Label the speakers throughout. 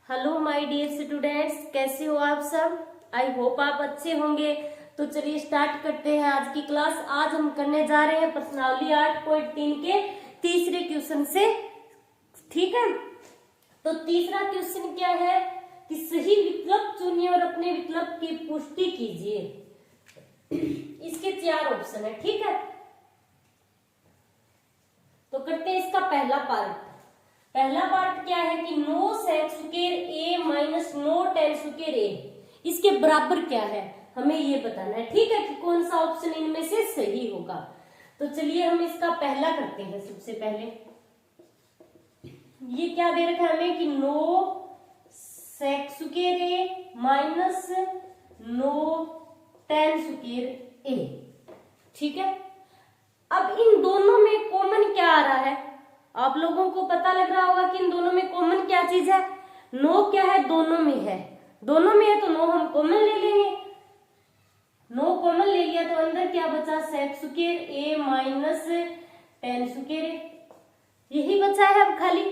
Speaker 1: Hello my dear students, कैसे हो आप सब। आई होप आप अच्छे होंगे। तो चलिए स्टार्ट करते हैं आज की क्लास। आज हम करने जा रहे हैं प्रश्नावली 8.3 के तीसरे क्वेश्चन से। ठीक है, तो तीसरा क्वेश्चन क्या है कि सही विकल्प चुनिए और अपने विकल्प की पुष्टि कीजिए। इसके 4 ऑप्शन है। ठीक है, तो करते हैं इसका पहला पार्ट। पहला पार्ट क्या है कि नो सेक स्क्वायर ए माइनस नो टेन स्क्वायर ए, इसके बराबर क्या है हमें ये बताना है। ठीक है, कि कौन सा ऑप्शन इनमें से सही होगा। तो चलिए हम इसका पहला करते हैं। सबसे पहले ये क्या दे रखा है हमें कि नो सेक स्क्वायर ए माइनस नो टेन स्क्वायर ए। ठीक है, अब इन दोनों में कॉमन क्या आ रहा है, आप लोगों को पता लग रहा होगा कि इन दोनों में कॉमन क्या चीज है। नो क्या है, दोनों में है। दोनों में है तो नो हम कॉमन ले लेंगे। नो कॉमन ले लिया तो अंदर क्या बचा, सेक स्क्वायर ए माइनस टेन स्क्वायर ए, यही बचा है अब खाली।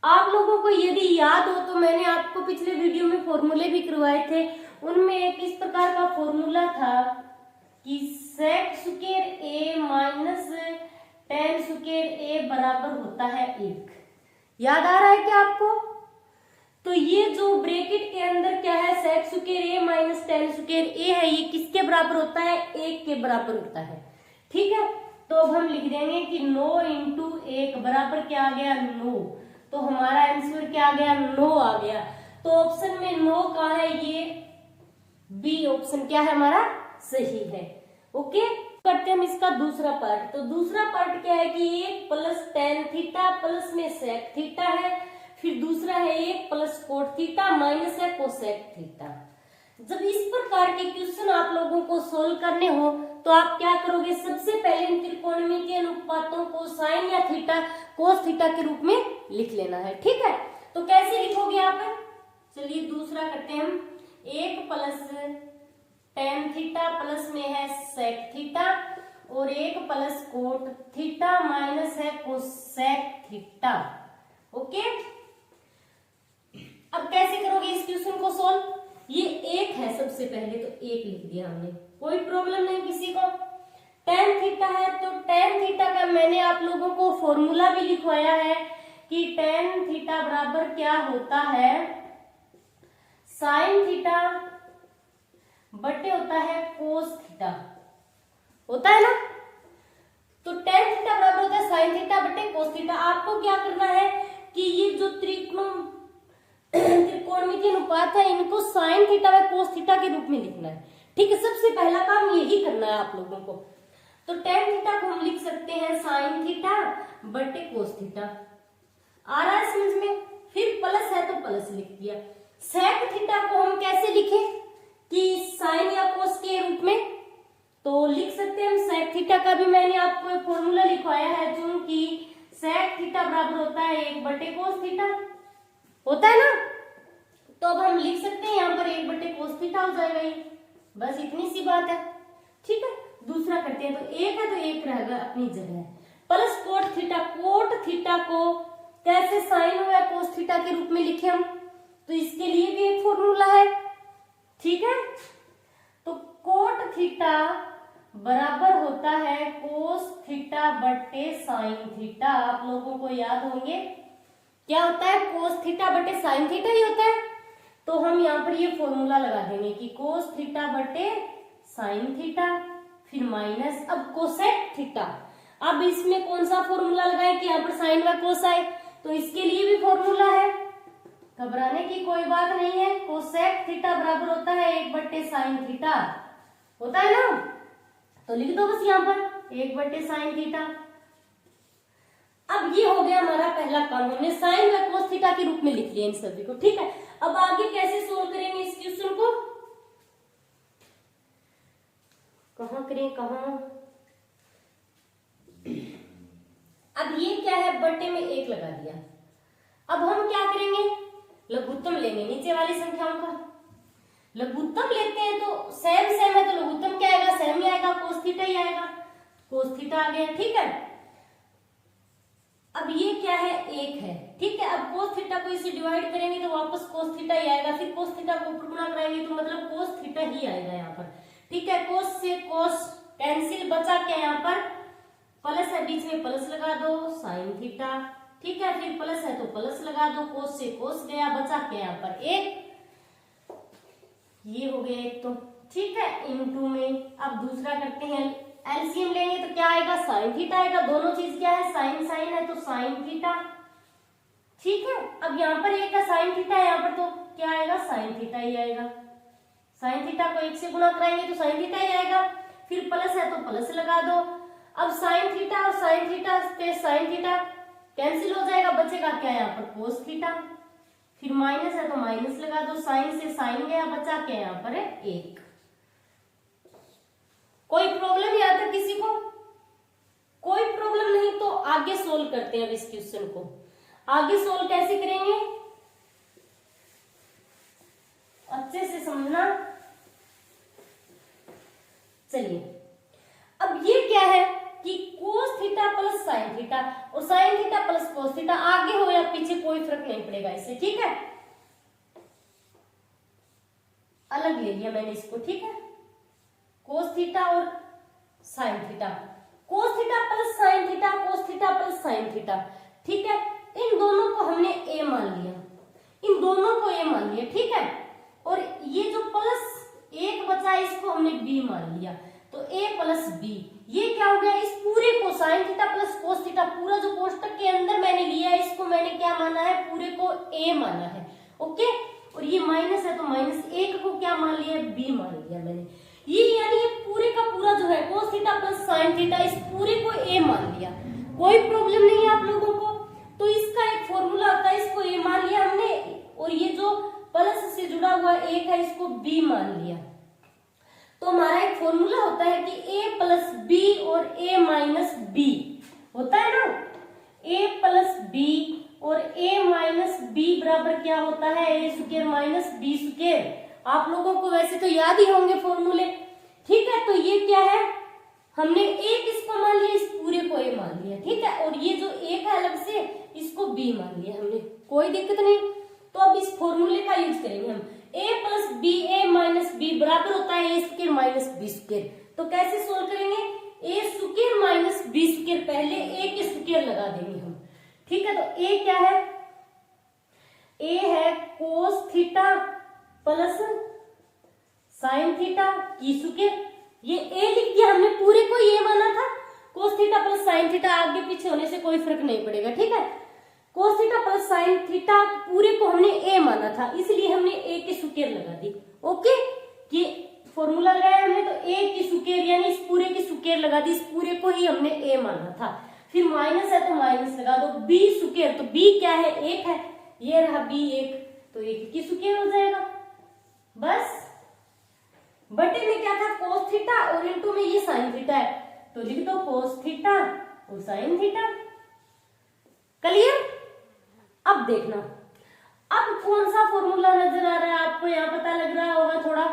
Speaker 1: आप लोगों को यदि याद हो तो मैंने आपको पिछले वीडियो में फॉर्मूले भी करवाए थे। उनमें एक इस प्रकार का फॉर्मूला था कि सेक स्क्वायर ए माइनस टेन स्क्वायर ए बराबर होता है 1। याद आ रहा है क्या आपको। तो ये जो ब्रैकेट के अंदर क्या है, सेक स्क्वायर ए माइनस टेन स्क्वायर ए है, ये किसके बराबर होता है, 1 के बराबर होता है। ठीक है, तो अब हम लिख देंगे कि नो इंटू 1 बराबर क्या आ गया, नो। तो हमारा आंसर क्या आ गया, नो आ गया। तो ऑप्शन में नो का है, ये बी ऑप्शन क्या है हमारा सही है। ओके, करते हैं हम इसका दूसरा पार्ट। तो दूसरा पार्ट क्या है कि 1 प्लस टेन थीटा प्लस में सेक थीटा है, फिर दूसरा है 1 प्लस कोट थीटा माइनस है कोसेक थीटा। जब इस प्रकार के क्वेश्चन आप लोगों को सोल्व करने हो तो आप क्या करोगे, सबसे पहले इन त्रिकोणमितीय अनुपातों को साइन या थीटा कोस थीटा के रूप में लिख लेना है। ठीक है, तो कैसे लिखोगे आप, चलिए दूसरा करते हैं हम। 1 प्लस टेन थीटा प्लस में है सेक थीटा और 1 प्लस कोट थीटा माइनस है कोसेक थीटा। ओके, अब कैसे करोगे इस क्वेश्चन को सोल्व। ये 1 है, सबसे पहले तो 1 लिख दिया हमने, कोई प्रॉब्लम नहीं किसी को। टेन थीटा है तो टेन थीटा का मैंने आप लोगों को फॉर्मूला भी लिखवाया है कि टेन थीटा बराबर क्या होता है, साइन थीटा बटे होता है कोस थीटा, होता है ना। तो टेन थीटा बराबर होता है साइन थीटा बटे कोस थीटा। आपको क्या करना है कि ये जो त्रिकोणमितीय अनुपात है इनको साइन थीटा व कोस थीटा के रूप में लिखना है। ठीक है, सबसे पहला काम यही करना है आप लोगों को। तो टेन थीटा को हम लिख सकते हैं साइन थीटा बटे कोस थीटा, आ रहा है समझ में। फिर प्लस है तो प्लस लिख दिया। सेक थीटा को हम कैसे लिखे कि साइन या कोस के रूप में, तो लिख सकते हैं हम सेक थीटा का भी मैंने आपको एक फॉर्मूला लिखवाया है, जो कि सेक थीटा बराबर होता है 1 बटे कोस थीटा, होता है ना। तो अब हम लिख सकते हैं यहाँ पर 1 बटे कोस थीटा हो जाएगा ये, बस इतनी सी बात है। ठीक है, दूसरा करते हैं। तो 1 है तो 1 रहेगा अपनी जगह। Plus cot theta, cot theta को कैसे साइन या कोस थीटा के रूप में लिखे हम, तो इसके लिए भी एक फॉर्मूला है। ठीक है, तो कोट थीटा बराबर होता है कोस थीटा बटे साइन थीटा। आप लोगों को याद होंगे क्या होता है, कोस थीटा बटे साइन थीटा ही होता है। तो हम यहाँ पर ये फॉर्मूला लगा देंगे कि कोस थीटा बटे साइन थीटा, फिर माइनस अब कोसेक थीटा। अब इसमें कौन सा फॉर्मूला लगाए कि यहाँ पर साइन व कोस आए, तो इसके लिए भी फॉर्मूला है, घबराने की कोई बात नहीं है। कोसेक थीटा बराबर होता है 1 बटे साइन थीटा, होता है ना। तो लिख दो बस यहाँ पर 1 बटे साइन थीटा। अब ये हो गया हमारा पहला काम, हमने साइन व कोस थीटा के रूप में लिख लिया इन सभी को। ठीक है, अब आगे कैसे सोल्व करेंगे इस क्वेश्चन को, कहाँ करें कहाँ। अब ये क्या है, बटे में 1 लगा दिया। अब हम क्या करेंगे, लघुत्तम लेंगे नीचे वाली संख्याओं का। लघुत्तम लेते हैं तो सेम सेम है तो लघुत्तम क्या आएगा, सेम ही आएगा, कोस थीटा ही आएगा। कोस थीटा आ गया। ठीक है, अब ये क्या है, एक है, ठीक है। अब कोस थीटा को इसे डिवाइड करेंगे तो वापस कोस थीटा ही आएगा, फिर कोस थीटा को ऊपर गुणा कराएंगे तो मतलब कोस थीटा ही आएगा यहाँ पर, ठीक है। कोस से कोस कैंसिल, बचा क्या यहाँ पर, प्लस है, बीच में प्लस लगा दो, साइन थीटा, ठीक है। फिर प्लस है तो प्लस लगा दो, कोस से कोस गया, बचा क्या यहाँ पर एक, ये हो गया एक, तो ठीक है। इनटू में अब दूसरा करते हैं, एलसीएम लेंगे तो क्या आएगा, साइन थीटा आएगा। दोनों चीज क्या है, साइन साइन है तो साइन थीटा, ठीक है। अब यहाँ पर एक का साइन थीटा है, यहाँ पर तो क्या आएगा, साइन थीटा ही आएगा। साइन थीटा को एक से गुणा कराएंगे तो साइन थीटा ही आएगा, फिर प्लस है तो प्लस लगा दो। अब साइन थीटा और साइन थीटा पे साइन थीटा कैंसिल हो जाएगा, बचेगा क्या यहाँ पर, कोस थीटा, फिर माइनस है तो माइनस लगा दो, साइन से साइन गया, बचा क्या यहाँ पर है एक। कोई प्रॉब्लम यहाँ तक किसी को, कोई प्रॉब्लम नहीं तो आगे सोल्व करते हैं अब इस क्वेश्चन को। आगे सोल्व कैसे करेंगे, अच्छे से समझना। चलिए, अब ये क्या है कि cos theta plus sine theta और sine theta plus cos theta, आगे हो या पीछे कोई फर्क नहीं पड़ेगा इससे, ठीक है। अलग ले लिया मैंने इसको, ठीक है। कोस थीटा और साइन थीटा, कोस थीटा प्लस साइन थीटा, कोस थीटा प्लस साइन थीटा, ठीक है। इन दोनों को हमने ए मान लिया, इन दोनों को ए मान लिया, ठीक है। और ये जो प्लस एक बचा इसको हमने बी मान लिया, तो ए प्लस बी, ये क्या हो गया, इस पूरे को sign theta plus cos theta, पूरा जो कोष्टक के अंदर मैंने लिया है इसको मैंने क्या माना है, पूरे को ए माना है, ओके। और ये माइनस है तो माइनस एक को क्या मान लिया, बी मान लिया मैंने। ये यानी ये पूरे का पूरा जो है कोस थीटा प्लस साइन थीटा, इस पूरे को ए मान लिया, कोई प्रॉब्लम नहीं है आप लोगों को। तो इसका एक फॉर्मूला होता है, इसको ए मान लिया हमने, और ये जो प्लस से जुड़ा हुआ एक है इसको बी मान लिया। तो हमारा एक फॉर्मूला होता है कि ए प्लस बी और ए माइनस बी होता है ना, ए प्लस बी और ए माइनस बी बराबर क्या होता है, ए स्क्वायर माइनस बी स्क्वायर। आप लोगों को वैसे तो याद ही होंगे फॉर्मूले, ठीक है। तो ये क्या है, हमने एक इसको मान लिया, इस पूरे को ए मान लिया, ठीक है। और ये जो एक है अलग से इसको बी मान लिया हमने, कोई दिक्कत नहीं। तो अब इस फॉर्मूले का यूज करेंगे हम, ए प्लस बी ए माइनस बी बराबर होता है ए स्क्वायर माइनस बी स्क्वायर। तो कैसे सोल्व करेंगे, ए स्क्वायर माइनस बी स्क्वायर, पहले ए के स्क्वायर लगा देंगे हम, ठीक है। तो ए क्या है, ए है कोस थीटा प्लस साइन थीटा की स्क्वायर, ये ए लिख दिया हमने, पूरे को ये माना था। कोस थीटा प्लस साइन थीटा आगे पीछे होने से कोई फर्क नहीं पड़ेगा, ठीक है। कोस थीटा प्लस साइन थीटा पूरे को हमने ए माना था, इसलिए हमने ए की स्क्वायर लगा दी, ओके। ये फॉर्मूला लगाया हमने, तो ए की स्क्वायर यानी इस पूरे की स्क्वायर लगा दी, इस पूरे को ही हमने ए माना था। फिर माइनस है तो माइनस लगा दो, बी स्क्वायर, तो बी क्या है, एक है, ये रहा बी एक, तो एक की स्क्वायर हो जाएगा बस। बटे में क्या था, कोस थीटा, और इनटू में ये साइन थीटा है, तो लिख दो कोस थीटा और साइन थीटा, क्लियर। अब देखना, अब कौन सा फॉर्मूला नजर आ रहा है आपको, यहाँ पता लग रहा होगा थोड़ा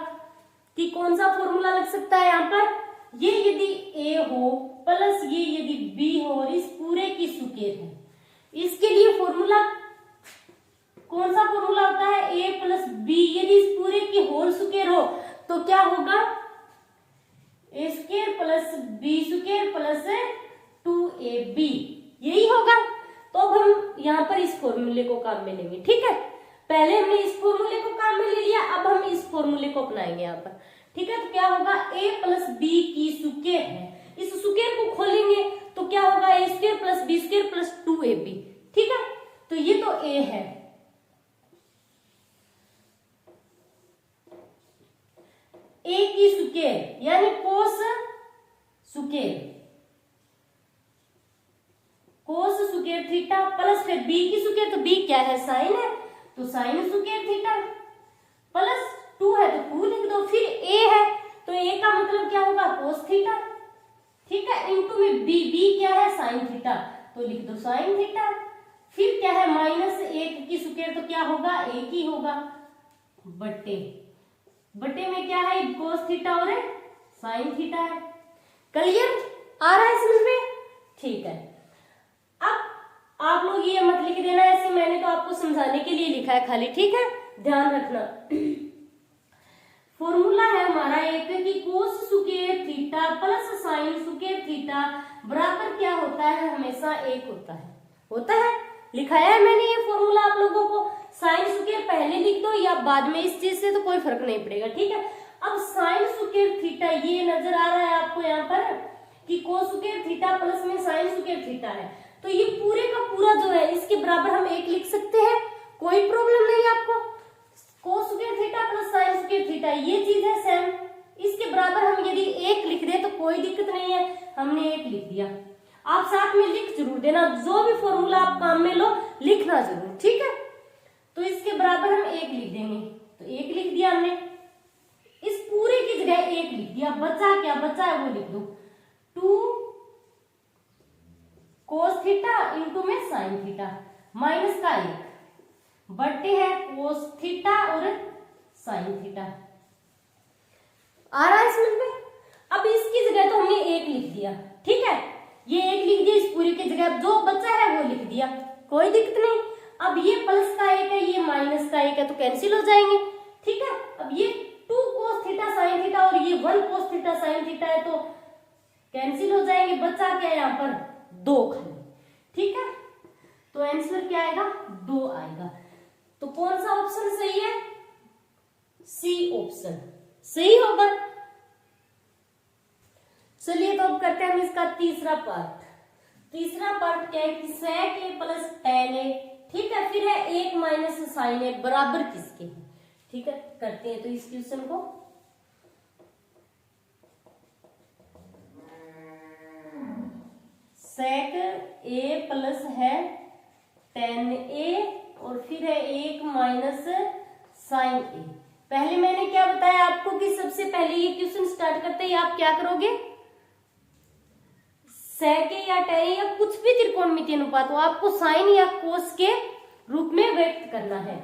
Speaker 1: कि कौन सा फॉर्मूला लग सकता है यहाँ पर। ये यदि ए हो प्लस ये यदि बी हो और इस पूरे की स्क्वायर है, इसके लिए फॉर्मूला कौन सा फॉर्मूला होता है, ए प्लस बी, यदि इस पूरे की होल स्क्वायर हो तो क्या होगा, a square plus b square plus 2ab, यही होगा। तो अब हम यहाँ पर इस फॉर्मूले को काम में लेंगे, ठीक है। पहले हमने इस फॉर्मूले को काम में ले लिया, अब हम इस फॉर्मूले को अपनाएंगे यहाँ पर, ठीक है। तो क्या होगा, a प्लस बी की स्क्वायर है, इस स्क्वायर को खोलेंगे तो क्या होगा, a square plus b square plus 2ab, ठीक है। तो ये तो a है, ए की स्क्वायर यानी cos square, cos square theta plus फिर बी की स्क्वायर, तो बी क्या है, साइन है, तो साइन स्क्वायर थीटा प्लस 2 है तो 2 लिख दो। फिर ए है तो ए का मतलब क्या होगा, कोस थीटा, ठीक है। इनटू में बी, बी क्या है, साइन थीटा, तो लिख दो साइन थीटा। फिर क्या है, माइनस 1 की स्क्वायर, तो क्या होगा, एक ही होगा, बटे बटे में क्या है, कोस थीटा और साइन थीटा है। क्लियर, आ रहा है समझ में, ठीक है। अब लिख देना ऐसे, मैंने तो आपको समझाने के लिए लिखा है खाली, ठीक है, ध्यान रखना। फॉर्मूला है हमारा एक कि cos square theta plus sine square theta बराबर क्या होता है, हमेशा एक होता है, लिखाया है मैंने ये फॉर्मूला आप लोगों को। साइन स्क्वायर पहले लिख दो या बाद में, इस चीज से तो कोई फर्क नहीं पड़ेगा, ठीक है। अब साइन स्क्वायर थीटा ये नजर आ रहा है आपको यहाँ पर कि कोस स्क्वायर थीटा प्लस में साइन स्क्वायर थीटा है, तो ये पूरे का पूरा जो है इसके बराबर हम एक लिख सकते हैं, कोई प्रॉब्लम नहीं आपको। Cos square theta plus sine square theta ये चीज है सेम, इसके बराबर हम यदि एक लिख दे तो कोई दिक्कत नहीं है, हमने एक लिख दिया। आप साथ में लिख जरूर देना, जो भी फॉर्मूला आप काम में लो लिखना जरूर, ठीक है। तो इसके बराबर हम एक लिख देंगे, तो एक लिख दिया हमने, इस पूरे की जगह एक लिख दिया, बचा क्या बचा है वो लिख दो, 2 कोस थीटा इंटू में साइन थीटा माइनस का 1 बट्टे है कोस थीटा और साइन थीटा। आ रहा है समझ में? अब इसकी जगह तो हमने एक लिख दिया, ठीक है, ये एक लिख दिया, इस पूरी की जगह जो बचा है वो लिख दिया, कोई दिक्कत नहीं। अब ये प्लस का 1 है, ये माइनस का 1 है, तो कैंसिल हो जाएंगे, ठीक है। अब ये 2 कोस थीटा साइन थीटा और ये 1 कोस थीटा साइन थीटा है, तो कैंसिल हो जाएंगे, बचा क्या यहाँ पर 2 खाली, ठीक है। तो आंसर क्या आएगा 2 आएगा। तो कौन सा ऑप्शन सही है, सी ऑप्शन सही होगा। चलिए तो अब करते हैं हम इसका तीसरा पार्ट। तीसरा पार्ट क्या है कि sec a plus tan a, ठीक है, फिर है 1 माइनस साइन a बराबर किसके है, ठीक है। करते हैं तो इस क्वेश्चन को, sec a प्लस है tan a और फिर है 1 माइनस साइन a। पहले मैंने क्या बताया आपको कि सबसे पहले ये क्वेश्चन स्टार्ट करते ही आप क्या करोगे, sec a या tan a या कुछ भी त्रिकोणमितीय अनुपात हो आपको साइन या कोस के रूप में व्यक्त करना है।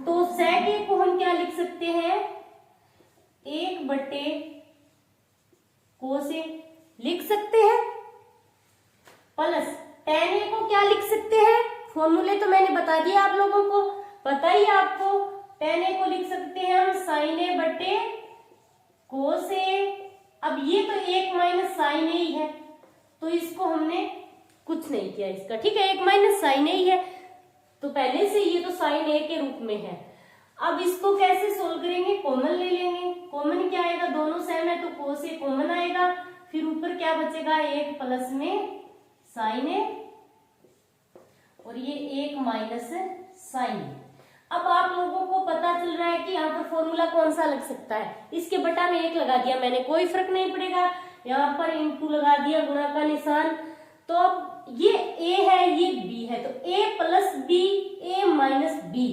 Speaker 1: तो sec a को हम क्या लिख सकते हैं, 1 बटे कोस a लिख सकते हैं, प्लस tan a को क्या लिख सकते हैं, फॉर्मूले तो मैंने बता दिया आप लोगों को, पता ही आपको, tan a को लिख सकते हैं हम साइन a बटे कोस a। अब ये तो 1 माइनस साइन a ही है, तो इसको हमने कुछ नहीं किया इसका, ठीक है, 1 माइनस साइन a ही है, तो पहले से ये तो साइन a के रूप में है। अब इसको कैसे सोल्व करेंगे, कॉमन ले लेंगे, कॉमन क्या आएगा, दोनों सेम है तो कोस a कॉमन आएगा, फिर ऊपर क्या बचेगा 1 प्लस में साइन a और ये 1 माइनस साइन। अब आप लोगों को पता चल रहा है कि यहाँ पर फॉर्मूला कौन सा लग सकता है, इसके बटा में 1 लगा दिया मैंने, कोई फर्क नहीं पड़ेगा, यहाँ पर इंटू लगा दिया गुणा का निशान। तो अब ये a है ये b है, तो a plus b a minus b,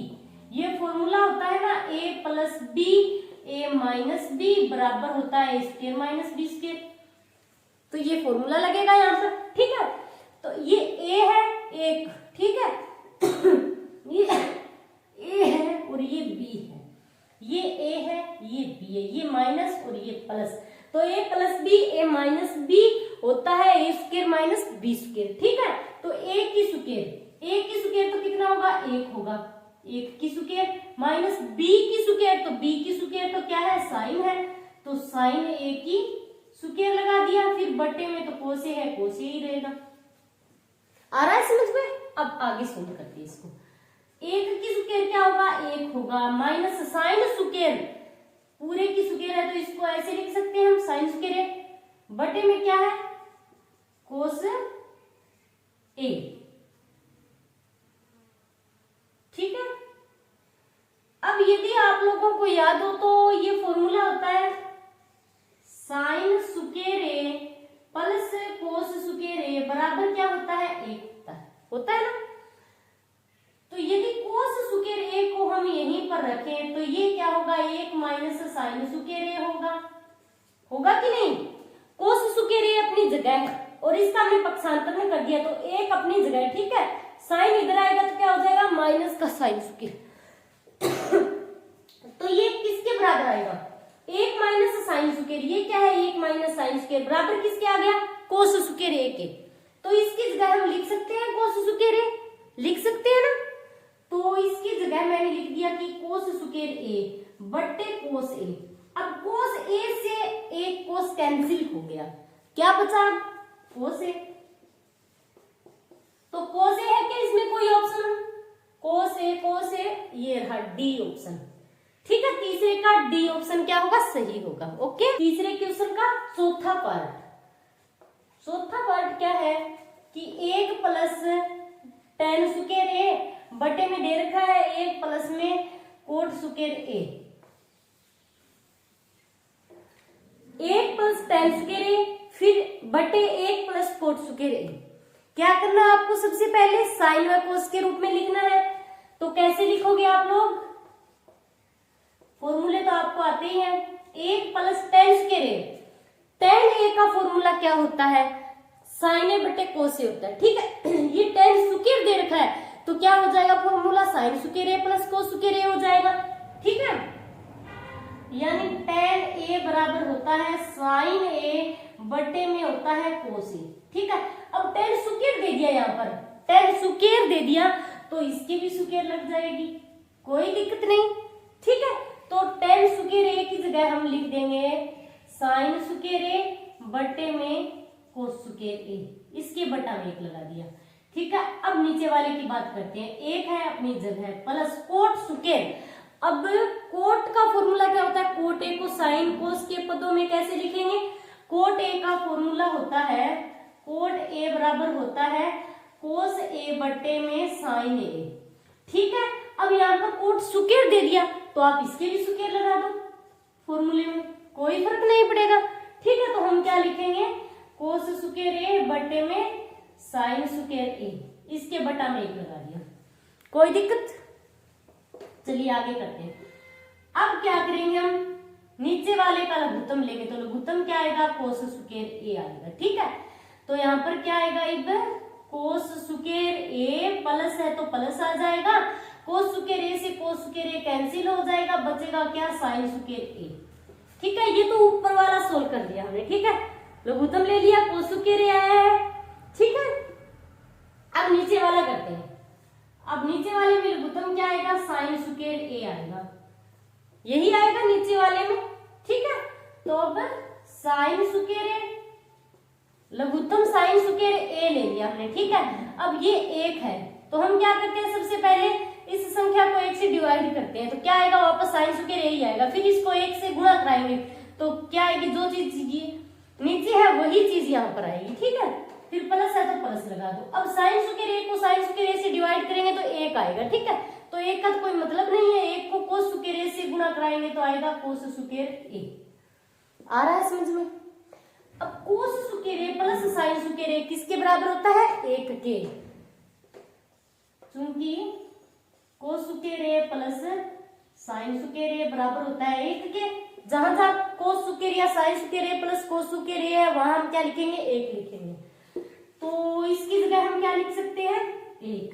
Speaker 1: ये फॉर्मूला होता है ना, a plus b a minus b बराबर होता है a square minus b square, तो ये फॉर्मूला लगेगा यहाँ पर, ठीक है। तो ये a है एक, ठीक है, ये a है और ये b है, ये a है ये b है, ये माइनस और ये प्लस, तो a plus b a minus b होता है a square minus b square, ठीक है। तो a की स्क्वायर तो कितना होगा 1 होगा, 1 की स्क्वायर माइनस b की स्क्वायर, तो b की स्क्वायर तो क्या है साइन है, तो साइन a की स्क्वायर लगा दिया, फिर बटे में तो कोस a है, कोस a ही रहेगा। आ रहा है समझ में? अब आगे सोल्व करते हैं इसको, 1 की स्क्वायर क्या होगा 1 होगा, माइनस साइन स्क्वायर पूरे की स्क्वायर है, तो इसको ऐसे लिख सकते हैं हम साइन स्क्वायर है, बटे में क्या है कोस a, ठीक है। अब यदि आप लोगों को याद हो तो ये फॉर्मूला होता है sine square a plus cos square a बराबर क्या होता है 1 होता है ना। तो यदि कोस स्क्वायर a को हम यहीं पर रखें तो ये क्या होगा 1 माइनस साइन स्क्वायर a होगा कि नहीं। कोस स्क्वायर a अपनी जगह है और इसका हमने पक्षांतर में कर दिया, तो 1 अपनी जगह है, ठीक है। साइन इधर आएगा तो क्या हो जाएगा माइनस का साइन स्क्वायर, तो ये किसके बराबर आएगा 1 माइनस साइन स्क्वायर, ये क्या है 1 माइनस साइन स्क्वायर बराबर किसके आ गया कोस स्क्वायर a के, तो इसकी जगह हम लिख सकते हैं कोस स्क्वायर a, लिख सकते हैं ना। कोस स्क्वायर ए बटे कोस ए। अब कोस ए से एक कोस कैंसिल हो गया, क्या बचा? कोस ए। तो कोस ए है क्या इसमें कोई ऑप्शन? कोस ए ये रहा डी ऑप्शन। ठीक है, तीसरे का डी ऑप्शन क्या होगा? सही होगा। ओके, तीसरे क्वेश्चन का चौथा पार्ट। चौथा पार्ट क्या है कि 1 प्लस tan स्क्वायर ए बटे में दे रखा है 1 प्लस में कोट स्क्वायर ए। 1 प्लस tan स्क्वायर ए फिर बटे 1 प्लस कोट स्क्वायर ए। क्या करना है आपको? सबसे पहले साइन व कोस के रूप में लिखना है। तो कैसे लिखोगे आप लोग? फॉर्मूले तो आपको आते ही हैं। 1 प्लस tan स्क्वायर ए, tan ए का फॉर्मूला क्या होता है? साइन ए बटे कोस ए होता है। ठीक है, ये tan स्क्वायर दे रखा है तो क्या हो जाएगा फॉर्मूला? साइन स्क्वायर ए प्लस कोस स्क्वायर ए हो जाएगा। ठीक है, यानी tan ए बराबर होता है साइन ए बटे में होता है कोस ए। ठीक है, अब tan स्क्वायर दे दिया, यहाँ पर tan स्क्वायर दे दिया तो इसकी भी स्क्वायर लग जाएगी, कोई दिक्कत नहीं। ठीक है, तो tan स्क्वायर ए की जगह हम लिख देंगे साइन स्क्वायर ए बटे में कोस स्क्वायर ए, इसके बटा में 1 लगा दिया। ठीक है, अब नीचे वाले की बात करते हैं। 1 है अपनी जगह प्लस कोट स्क्वायर। अब कोट का फॉर्मूला क्या होता है? कोट ए को साइन कोस के पदों में कैसे लिखेंगे? कोट ए का फॉर्मूला होता है, कोट ए बराबर होता है कोस ए बटे में साइन ए। ठीक है, अब यहाँ पर कोट स्क्वायर दे दिया तो आप इसके भी स्क्वायर लगा दो फॉर्मूले में, कोई फर्क नहीं पड़ेगा। ठीक है, तो हम क्या लिखेंगे? कोस स्क्वायर ए बटे में साइन स्क्वायर ए, इसके बटा में 1 लगा दिया, कोई दिक्कत? चलिए आगे करते हैं। अब क्या करेंगे हम? नीचे वाले का लघुत्तम लेंगे, तो लघुत्तम क्या आएगा? कोस स्क्वायर ए आएगा। ठीक है, तो यहाँ पर क्या आएगा? अब कोस स्क्वायर ए प्लस है तो प्लस आ जाएगा, कोस स्क्वायर ए से कोस स्क्वायर ए कैंसिल हो जाएगा, बचेगा क्या? साइन स्क्वायर ए। ठीक है, ये तो ऊपर वाला सोल्व कर दिया हमने। ठीक है, लघुत्तम ले लिया, कोस स्क्वायर ए आया है। ठीक है, अब नीचे वाला करते हैं। अब नीचे वाले में लघुत्तम क्या आएगा? साइन स्क्वायर ए आएगा, यही आएगा नीचे वाले में। ठीक है, तो अब साइन स्क्वायर ए, लघुत्तम साइन स्क्वायर ए ले लिया हमने। ठीक है, अब ये 1 है तो हम क्या करते हैं? सबसे पहले इस संख्या को 1 से डिवाइड करते हैं तो क्या आएगा? वापस साइन स्क्वायर ए ही आएगा। फिर इसको 1 से गुणा कराएंगे तो क्या आएगी? जो चीज नीचे है वही चीज यहाँ पर आएगी। ठीक है, फिर प्लस है तो प्लस लगा दो। अब साइन स्क्वायर ए को साइन स्क्वायर ए से डिवाइड करेंगे तो 1 आएगा। ठीक है, तो 1 का तो कोई मतलब नहीं है, 1 को कोस स्क्वायर ए से गुणा कराएंगे तो आएगा कोस स्क्वायर ए। आ रहा है समझ में? अब कोस स्क्वायर ए प्लस साइन स्क्वायर ए किसके बराबर होता है? 1 के, क्योंकि कोस स्क्वायर ए प्लस साइन स्क्वायर ए बराबर होता है 1 के। जहां जहां कोस स्क्वायर या साइन स्क्वायर ए प्लस कोस स्क्वायर ए है वहां हम क्या लिखेंगे? 1 लिखेंगे। तो इसकी जगह हम क्या लिख सकते हैं? 1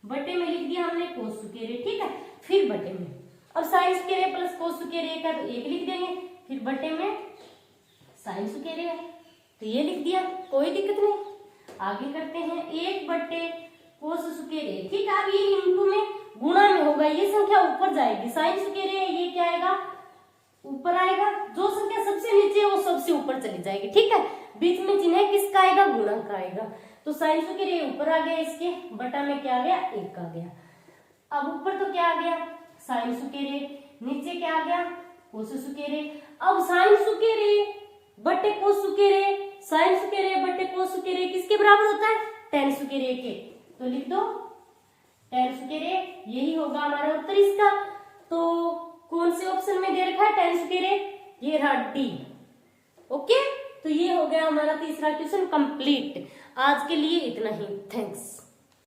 Speaker 1: बटे में लिख दिया हमने कोस स्क्वायर ए। ठीक है, फिर बटे में अब साइन स्क्वायर ए प्लस कोस स्क्वायर ए का तो 1 लिख देंगे, फिर बटे में साइन स्क्वायर ए तो ये लिख दिया, कोई दिक्कत नहीं। आगे करते हैं 1 बटे कोस स्क्वायर ए। ठीक है, अब ये इनटू में गुणा में होगा, ये संख्या ऊपर जाएगी, साइन स्क्वायर ए ये क्या आएगा? ऊपर आएगा, जो संख्या सबसे नीचे है वो सबसे ऊपर चली जाएगी। ठीक है, बीच में चिन्ह किसका आएगा? गुणा का आएगा। तो साइन स्क्वायर ए ऊपर आ गया, इसके बटा में क्या आ गया? 1 आ गया। अब ऊपर तो क्या आ गया? साइन स्क्वायर ए, नीचे क्या आ गया? कोस स्क्वायर ए। अब साइन स्क्वायर ए बटे कोस स्क्वायर ए, साइन स्क्वायर ए बटे कोस स्क्वायर ए किसके बराबर होता है? tan स्क्वायर ए के। तो लिख दो tan स्क्वायर ए, यही होगा हमारा उत्तर इसका। तो कौन से ऑप्शन में दे रखा है tan स्क्वायर ए? ये रहा डी। ओके, तो ये हो गया हमारा तीसरा क्वेश्चन कंप्लीट। आज के लिए इतना ही, थैंक्स।